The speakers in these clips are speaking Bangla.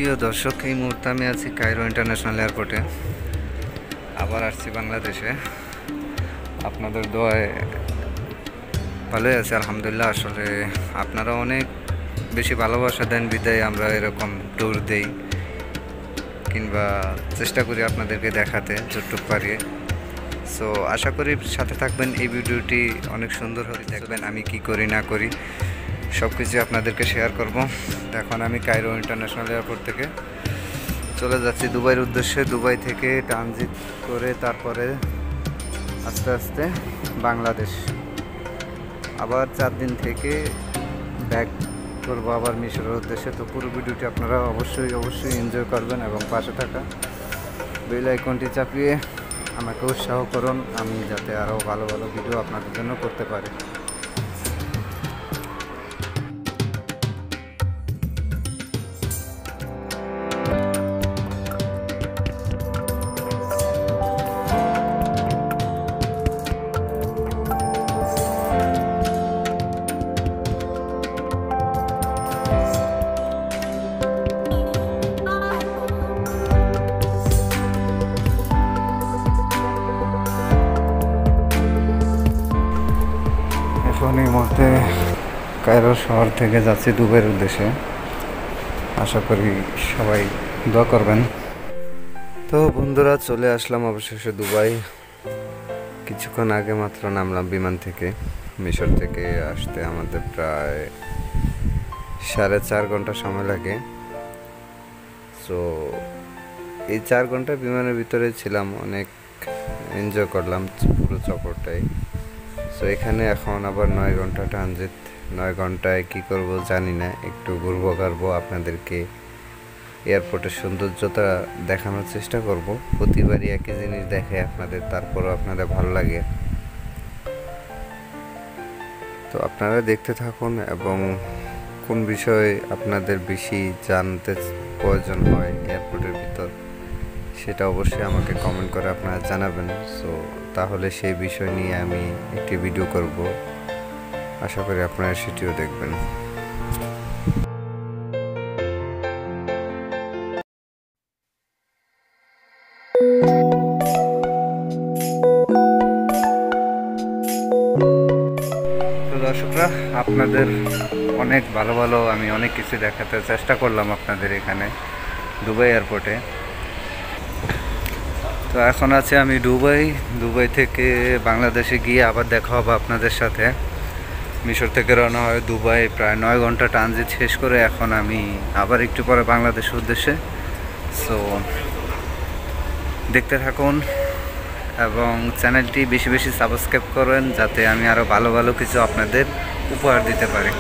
প্রিয় দর্শক, এই মুহূর্তে আমি আছি কায়রো ইন্টারন্যাশনাল এয়ারপোর্টে। আবার আসছি বাংলাদেশে। আপনাদের দোয়ায় ভালোই আছে আলহামদুলিল্লাহ। আসলে আপনারা অনেক বেশি ভালোবাসা দেন বিদায় আমরা এরকম ট্যুর দেই কিংবা চেষ্টা করি আপনাদেরকে দেখাতে যতটুকু পারি। সো আশা করি সাথে থাকবেন। এই ভিডিওটি অনেক সুন্দর হতে দেখবেন আমি কি করি না করি সব কিছু আপনাদেরকে শেয়ার করব। এখন আমি কায়রো ইন্টারন্যাশনাল এয়ারপোর্ট থেকে চলে যাচ্ছি দুবাইয়ের উদ্দেশ্যে। দুবাই থেকে ট্রানজিট করে তারপরে আস্তে আস্তে বাংলাদেশ, আবার 4 দিন থেকে ব্যাক করবো আবার মিশরের উদ্দেশ্যে। তো পুরো ভিডিওটি আপনারা অবশ্যই এনজয় করবেন এবং পাশে থাকা বেল আইকনটি চাপিয়ে আমাকে উৎসাহ করুন, আমি যাতে আরও ভালো ভালো ভিডিও আপনাদের জন্য করতে পারি। এখন এই মুহূর্তে কায়রো শহর থেকে যাচ্ছি দুবাইয়ের উদ্দেশ্যে। আশা করি সবাই দোয়া করবেন। তো বন্ধুরা, চলে আসলাম অবশেষে দুবাই। কিছুক্ষণ আগে মাত্র নামলাম বিমান থেকে। মিশর থেকে আসতে আমাদের প্রায় 4.5 ঘন্টা সময় লাগে। সো এই 4 ঘন্টা বিমানের ভিতরে ছিলাম, অনেক এনজয় করলাম পুরো সফরটাই। সো এখানে এখন আবার 9 ঘন্টা ট্রানজিট। 9 ঘন্টায় কী করব জানি না, একটু ঘুরবো আপনাদেরকে এয়ারপোর্টের সৌন্দর্যতা দেখানোর চেষ্টা করব। প্রতিবারই একই জিনিস দেখে আপনাদের, তারপরও আপনাদের ভালো লাগে। তো আপনারা দেখতে থাকুন এবং কোন বিষয়ে আপনাদের বেশি জানতে প্রয়োজন হয় এয়ারপোর্টের ভিতর সেটা অবশ্যই আমাকে কমেন্ট করে আপনারা জানাবেন। সো তাহলে সেই বিষয় নিয়ে আমি একটি ভিডিও করব, আশা করি আপনারা সেটিও দেখবেন। তো দর্শকরা, আপনাদের অনেক ভালো আমি অনেক কিছু দেখাতে চেষ্টা করলাম আপনাদের এখানে দুবাই এয়ারপোর্টে। তো এখন আছে আমি দুবাই থেকে বাংলাদেশে গিয়ে আবার দেখা হবে আপনাদের সাথে। মিশর থেকে রওনা হয় দুবাই, প্রায় 9 ঘন্টা ট্রানজিট শেষ করে এখন আমি আবার একটু পরে বাংলাদেশের উদ্দেশ্যে। সো দেখতে থাকুন এবং চ্যানেলটি বেশি সাবস্ক্রাইব করেন যাতে আমি আরও ভালো কিছু আপনাদের উপহার দিতে পারি।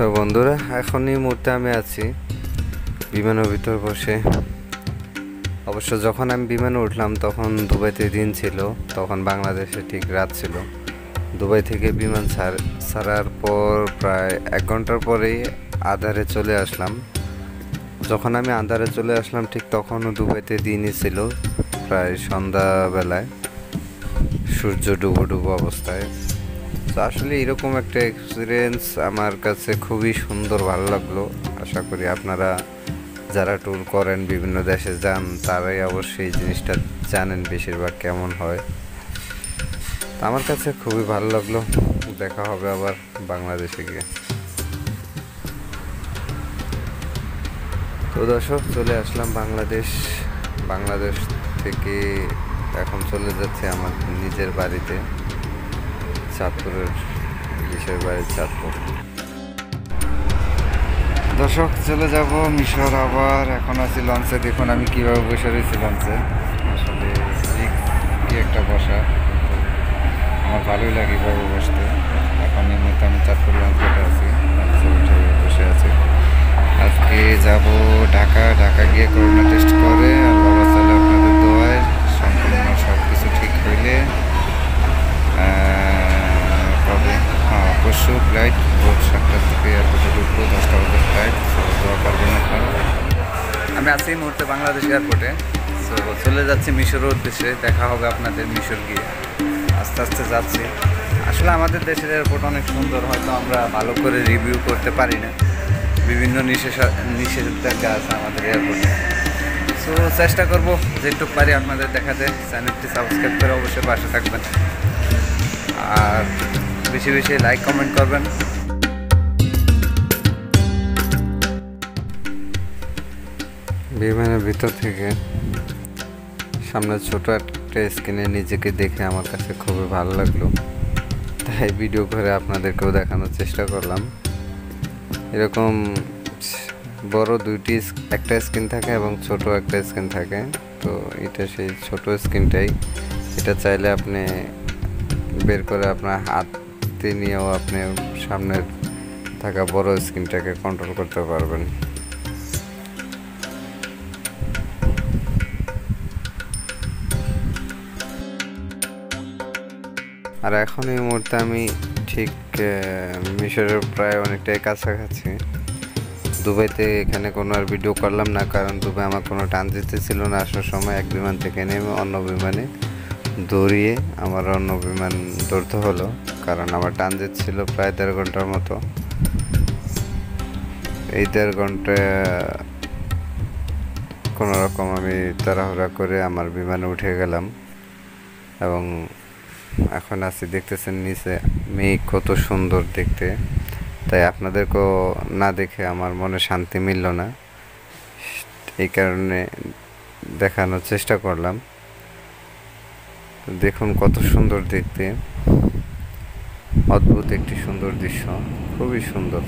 তো বন্ধুরা, এখন এই মুহূর্তে আমি আছি বিমানের ভিতর বসে। অবশ্য যখন আমি বিমানে উঠলাম তখন দুবাইতে দিন ছিল, তখন বাংলাদেশে ঠিক রাত ছিল। দুবাই থেকে বিমান ছাড়ার পর প্রায় 1 ঘন্টার পরেই আধারে চলে আসলাম। যখন আমি আন্ধারে চলে আসলাম ঠিক তখনও দুবাইতে দিনই ছিল, প্রায় সন্ধ্যাবেলায়। সূর্য ডুবো ডুবো অবস্থায়। তো আসলে এরকম একটা এক্সপিরিয়েন্স আমার কাছে খুবই সুন্দর, ভালো লাগলো। আশা করি আপনারা যারা ট্যুর করেন, বিভিন্ন দেশে যান, তারাই অবশ্যই এই জিনিসটা জানেন বেশিরভাগ কেমন হয়। তো আমার কাছে খুবই ভালো লাগলো। দেখা হবে আবার বাংলাদেশে গিয়ে। তো দর্শক, চলে আসলাম বাংলাদেশ থেকে এখন চলে যাচ্ছে আমার নিজের বাড়িতে, চাঁদপুরের ইলিশের বাড়ি চাঁদপুর। দর্শক, চলে যাব মিশর আবার। এখন আছি লঞ্চে। দেখুন আমি কীভাবে বসে রয়েছি লঞ্চে। আসলে কি একটা বসা, আমার ভালোই লাগে এভাবে বসতে। এখন এই মুহূর্তে আমি চাঁদপুর লঞ্চ ঘাটে আছি, লঞ্চে উঠে বসে আছি। আজকে যাব ঢাকা গিয়ে করোনা টেস্ট করে আল্লাহ বাঁচালে আপনাদের দোয়ায় সম্পূর্ণ সব কিছু ঠিক হইলে কবে পরশু ফ্লাইট ভোর 7টার থেকে এয়ারপোর্টে ঢুকবো, 10টা বাজে ফ্লাইট। সো দোয়া করবেন আপনারা। আমি আছি এই মুহূর্তে বাংলাদেশ এয়ারপোর্টে। সো চলে যাচ্ছি মিশরের উদ্দেশ্যে। দেখা হবে আপনাদের মিশর গিয়ে। আস্তে আস্তে যাচ্ছি। আসলে আমাদের দেশের এয়ারপোর্ট অনেক সুন্দর, হয়তো আমরা ভালো করে রিভিউ করতে পারি না। বিভিন্ন নিষেধাজ্ঞা আছে আমাদের এয়ারপোর্টে। সো চেষ্টা করবো যেটুকু পারি আপনাদের দেখাতে। চ্যানেলটি সাবস্ক্রাইব করে অবশ্যই পাশে থাকবেন, আর বেশি বেশি লাইক কমেন্ট করবেন। বিমানের ভিতর থেকে সামনে ছোট একটা স্ক্রিনে নিজেকে দেখে আমার কাছে খুবই ভালো লাগলো, তাই ভিডিও করে আপনাদেরকেও দেখানোর চেষ্টা করলাম। এরকম বড় একটা স্ক্রিন থাকে এবং ছোট একটা স্ক্রিন থাকে। তো এটা সেই ছোট স্ক্রিনটাই। এটা চাইলে আপনি বের করে আপনার হাতে নিয়েও আপনি সামনে থাকা বড় স্ক্রিনটাকে কন্ট্রোল করতে পারবেন। আর এখন এই মুহূর্তে আমি ঠিক মিশরের প্রায় অনেকটাই কাছাকাছি। দুবাইতে এখানে কোনো আর ভিডিও করলাম না, কারণ দুবাই আমার কোনো ট্রানজিট ছিল না। আসার সময় এক বিমান থেকে নেমে অন্য বিমানে দৌড়িয়ে আমার অন্য বিমান ধরতে হলো, কারণ আমার ট্রানজিট ছিল প্রায় 1.5 ঘন্টার মতো। এই 1.5 ঘন্টা কোনো রকম আমি তাড়াহুড়া করে আমার বিমানে উঠে গেলাম এবং এখন আছি, দেখতেছেন নিচে মেঘ কত সুন্দর দেখতে। তাই আপনাদেরকেও না দেখে আমার মনে শান্তি মিলল না, এই কারণে দেখানোর চেষ্টা করলাম। দেখুন কত সুন্দর দেখতে, অদ্ভুত একটি সুন্দর দৃশ্য, খুবই সুন্দর।